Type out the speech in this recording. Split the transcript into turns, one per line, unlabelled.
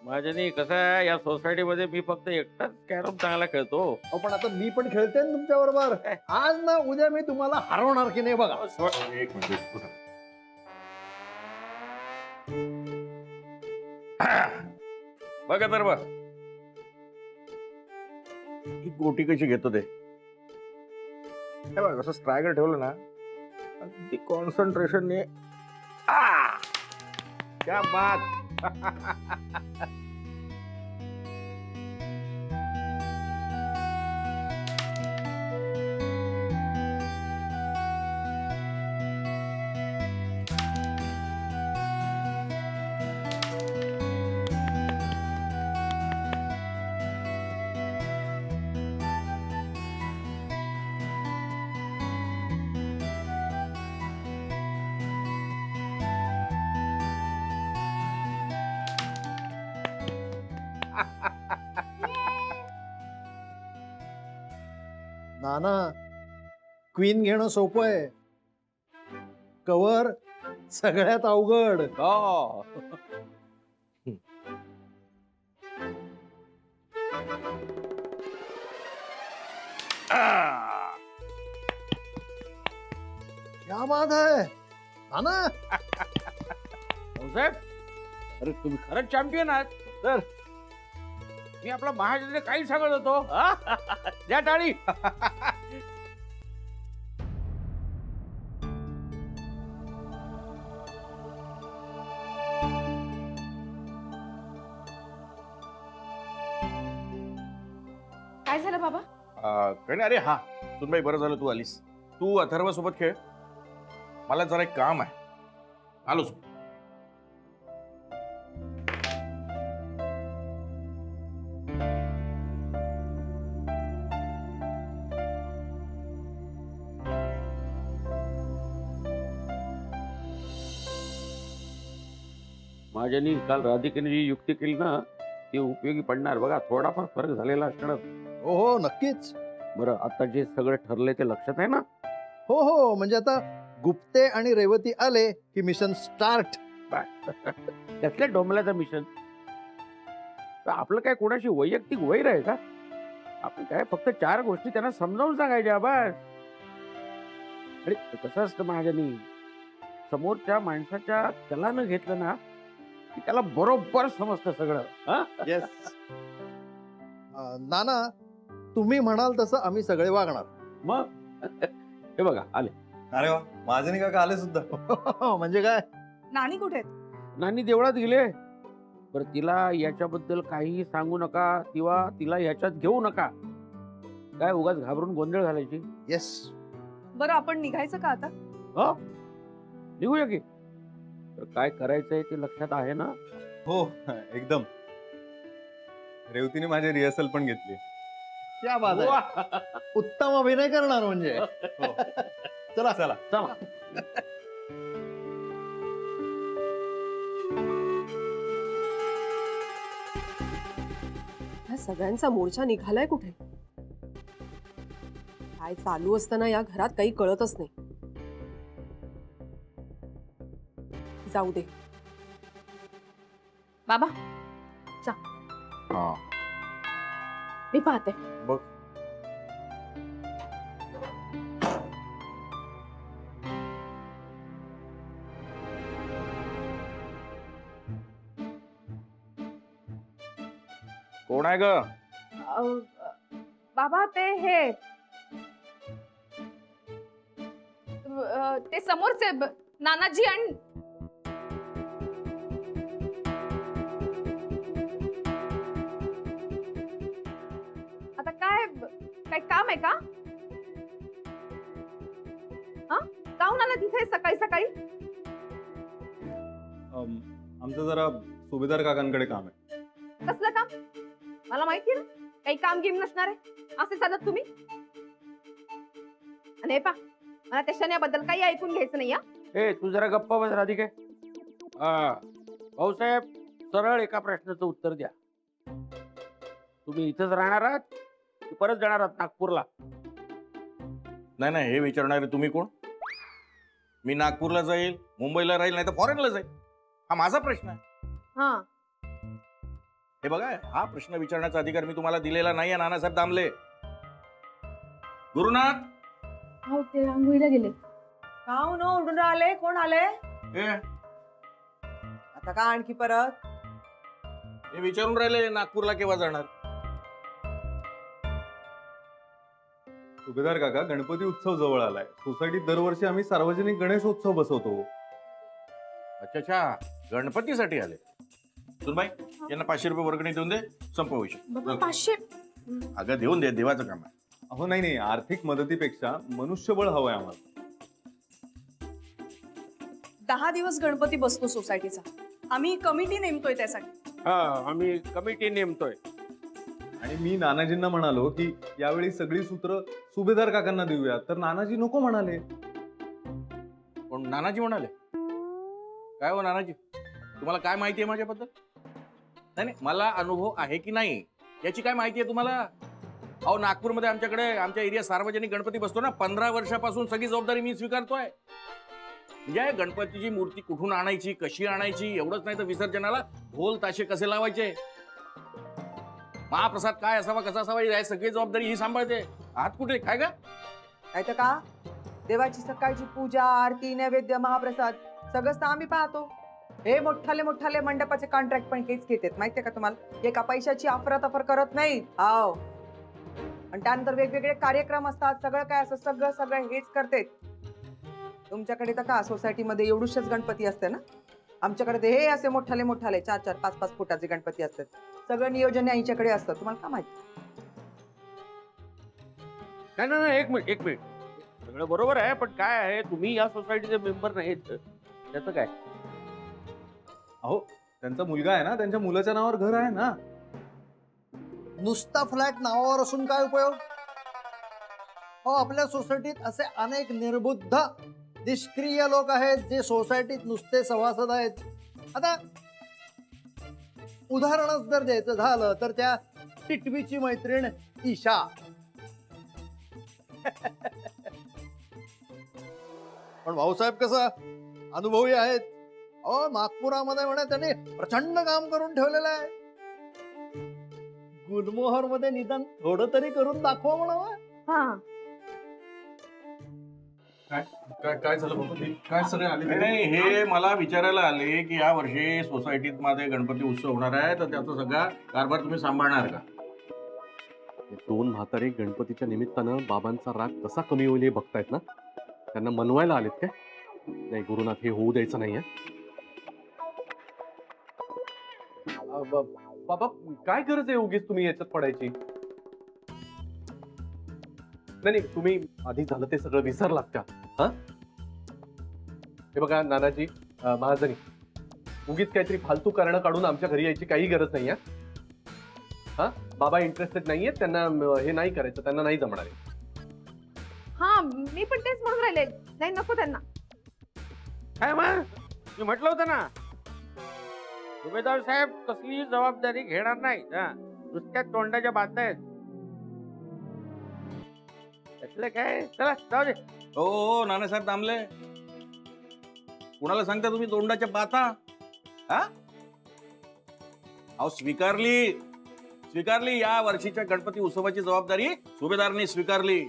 माझ्यानी कसं आहे या सोसायटीमध्ये मी फक्त एकटाच कॅरम चांगला खेळतो.
पण आता मी पण खेळते ना तुमच्या बरोबर. आज ना उद्या मी तुम्हाला हरवणार की नाही बघा.
एक मिनिट उठा. बघा तर बघ ही गोटी कशी घेतो ते. हे बघ असं स्ट्रायगर ठेवलं ना अगदी कॉन्सन्ट्रेशनने. क्या बात.
नाना क्वीन घेणं सोपं आहे, कव्हर सगळ्यात अवघड.
हो.
क्या बात आहे नाना.
भाऊसाहेब अरे तुम्ही खरंच चॅम्पियन आहात. तर मी आपला महाजनने काही सांगत होतो. द्या टाळी.
काय झालं बाबा?
काही नाही. अरे हा सुनबाई बरं झालं तू आलीस. तू अथर्व सोबत खेळ. मला जरा एक काम आहे. आलोच.
माझ्यानी काल राधिकेने जी युक्ती केली ना ती उपयोगी पडणार बघा. थोडाफार फरक झालेला असणार.
हो हो नक्कीच.
बरं आता जे सगळं ठरलंय ते लक्षात आहे ना?
हो हो म्हणजे आता गुप्ते आणि रेवती आले की मिशन स्टार्ट.
त्यातल्या डोंबल्याचं मिशन. तर आपलं काय कोणाशी वैयक्तिक वैर आहे का? आपण काय फक्त 4 गोष्टी त्यांना समजावून सांगायच्या बस. अरे कसं असतं महाजनी, समोरच्या माणसाच्या कलानं घेतलं ना की त्याला बरोबर समजतं सगळं.
येस. नाना तुम्ही म्हणाल तसं आम्ही सगळे वागणार.
मग हे बघा आले.
अरे वा महाजनी काका आले सुद्धा.
म्हणजे काय.
नानी कुठे आहेत?
नानी देवळात गेले. बरं तिला याच्याबद्दल काहीही सांगू नका किंवा तिला याच्यात घेऊ नका. काय उगाच घाबरून गोंधळ घालायची.
येस.
बरं आपण निघायचं का आता?
हो निघूया की. तर काय करायचंय ते लक्षात आहे ना?
हो एकदम. रेवतीने माझी रिहर्सल पण घेतली.
क्या बात आहे.
वा.
उत्तम अभिनय करणार म्हणजे.
हो.
चला
चला.
चला.
हा सगळ्यांचा मोर्चा निघालाय कुठे? काय चालू असताना या घरात काही कळतच नाही. जाऊ दे.
बाबा
हा
मी पाहते.
बघ. कोण आहे ग?
बाबा ते हे ते समोरचे नानाजी आणि आता काय काय काम आहे का? हा काहून आला तिथे सकाळी सकाळी?
आमचं जरा सुभेदार काकांकडे काम आहे.
कसलं काम? मला माहिती ना काही कामगिरी नसणार आहे असे सांगत तुम्ही. आणि हे पा मला त्या शन्याबद्दल काही ऐकून घ्यायचं नाही.
ए तू जरा गप्पा बस राधिके. भाऊसाहेब सरळ एका प्रश्नाचं उत्तर द्या. तुम्ही इथंच राहणार आहात की परत जाणार आहात नागपूरला?
नाही नाही हे विचारणारे तुम्ही कोण? मी नागपूरला जाईल, मुंबईला राहील, नाही तर फॉरेनला जाईल. हा माझा प्रश्न आहे.
हा
हे बघा, हा प्रश्न विचारण्याचा अधिकार मी तुम्हाला दिलेला नाहीये नानासाहेब दामले. गुरुनाथ,
हो ते आंघोळीला गेले.
काव न उडून आले? कोण आले
हे
आता? का आणखी परत?
हे विचारून राहिले नागपूरला केव्हा जाणार.
सुभेदार काका, गणपती उत्सव जवळ आलाय. सोसायटीत दरवर्षी आम्ही सार्वजनिक गणेशोत्सव बसवतो.
अच्छा अच्छा, गणपतीसाठी आले. सुनबाई, यांना 500 रुपये वर्गणी देऊन दे, संपव विषय.
बाबा 500.
अगं देऊन दे, देवाचं काम आहे.
अहो नाही, आर्थिक मदतीपेक्षा मनुष्यबळ हवंय आम्हाला.
10 दिवस गणपती बसतो सोसायटीचा. आम्ही कमिटी नेमतोय त्यासाठी.
हा, आम्ही कमिटी नेमतोय.
आणि मी नानाजींना म्हणालो की यावेळी सगळी सूत्र सुभेदार काकांना देऊया, तर नानाजी नको म्हणाले.
पण नानाजी म्हणाले. काय हो नानाजी, तुम्हाला काय माहिती आहे माझ्याबद्दल? नाही, मला अनुभव आहे की नाही याची काय माहिती आहे तुम्हाला? अहो, नागपूरमध्ये आमच्याकडे आमच्या एरिया सार्वजनिक गणपती बसतो ना, 15 वर्षापासून सगळी जबाबदारी मी स्वीकारतोय. म्हणजे गणपतीची मूर्ती कुठून आणायची, कशी आणायची, एवढंच नाही तर विसर्जनाला ढोल ताशे कसे लावायचे, महाप्रसाद काय असावा, कसा असावा, ही सगळी जबाबदारी ही सांभाळते. आत कुठे काय का?
काय तर का? देवाची सकाळची पूजा, आरती, नैवेद्य, महाप्रसाद सगळंच तर आम्ही पाहतो. हे मोठाले मंडपाचे कॉन्ट्रॅक्ट पण हेच घेतात, माहितीये का तुम्हाला? एका पैशाची अफरातफर करत नाही. हाव. आणि त्यानंतर वेगवेगळे कार्यक्रम असतात, सगळं काय असं सगळं हेच करते. तुमच्याकडे तर का सोसायटीमध्ये एवढूशेच गणपती असते ना? आमच्याकडे ते हे असे मोठाले 4-4, 5-5 फुटाचे गणपती असतात. सगळं नियोजन यांच्याकडे असतं. तुम्हाला काय माहिती?
नाही, एक मिनिट. सगळं बरोबर आहे, पण काय आहे, तुम्ही या सोसायटीचे मेंबर नाहीत, त्याचं काय?
अहो, त्यांचा मुलगा आहे ना, त्यांच्या मुलाच्या नावावर घर आहे ना.
नुसता फ्लॅट नावावर असून काय उपयोग? हो, आपल्या सोसायटीत असे अनेक निर्बुद्ध निष्क्रिय लोक आहेत जे सोसायटीत नुसते सभासद आहेत. आता उदाहरणच जर द्यायचं झालं तर त्या टिटवीची मैत्रीण ईशा. पण भाऊसाहेब कसं अनुभवी आहेत. अहो, नागपुरामध्ये म्हणे त्यांनी प्रचंड काम करून ठेवलेलं आहे. गुलमोहर मध्ये निदान थोडं तरी करून दाखवा म्हणावं.
हा,
काय झालं बाबा? काय सगळे आले?
नाही, हे मला विचारायला आले की या वर्षी सोसायटीत मध्ये गणपती उत्सव होणार आहे, तर त्याचा सगळा कारभार तुम्ही सांभाळणार का?
हे दोन म्हातारे गणपतीच्या निमित्तानं बाबांचा राग कसा कमी होईल हे बघतायत ना. त्यांना मनवायला आलेत काय? नाही गुरुनाथ, हे होऊ द्यायचं नाहीये. बाबा, काय गरज आहे उगीच तुम्ही याच्यात पडायची? नाही, तुम्ही आधी झालं ते सगळं विसरलात का? हा, हे बघा नानाजी, महाजनी, उगीच काहीतरी फालतू कारण काढून आमच्या घरी यायची काही गरज नाही आहे. हा, बाबा इंटरेस्टेड नाहीये, त्यांना हे नाही करायचं, त्यांना नाही जमणार आहे.
हा, मी पण तेच म्हणून राहिले. नाही, नको त्यांना.
काय मग मी म्हटलं होतं ना, सुभेदार साहेब कसली जबाबदारी घेणार नाही. नुसत्या तोंडाच्या बाता आहेत, त्यातलं काय. चला जाऊ दे.
हो नानासाहेब दामले, कुणाला सांगता तुम्ही तोंडाच्या बाता? हा, अहो स्वीकारली या वर्षीच्या गणपती उत्सवाची जबाबदारी सुभेदारांनी स्वीकारली.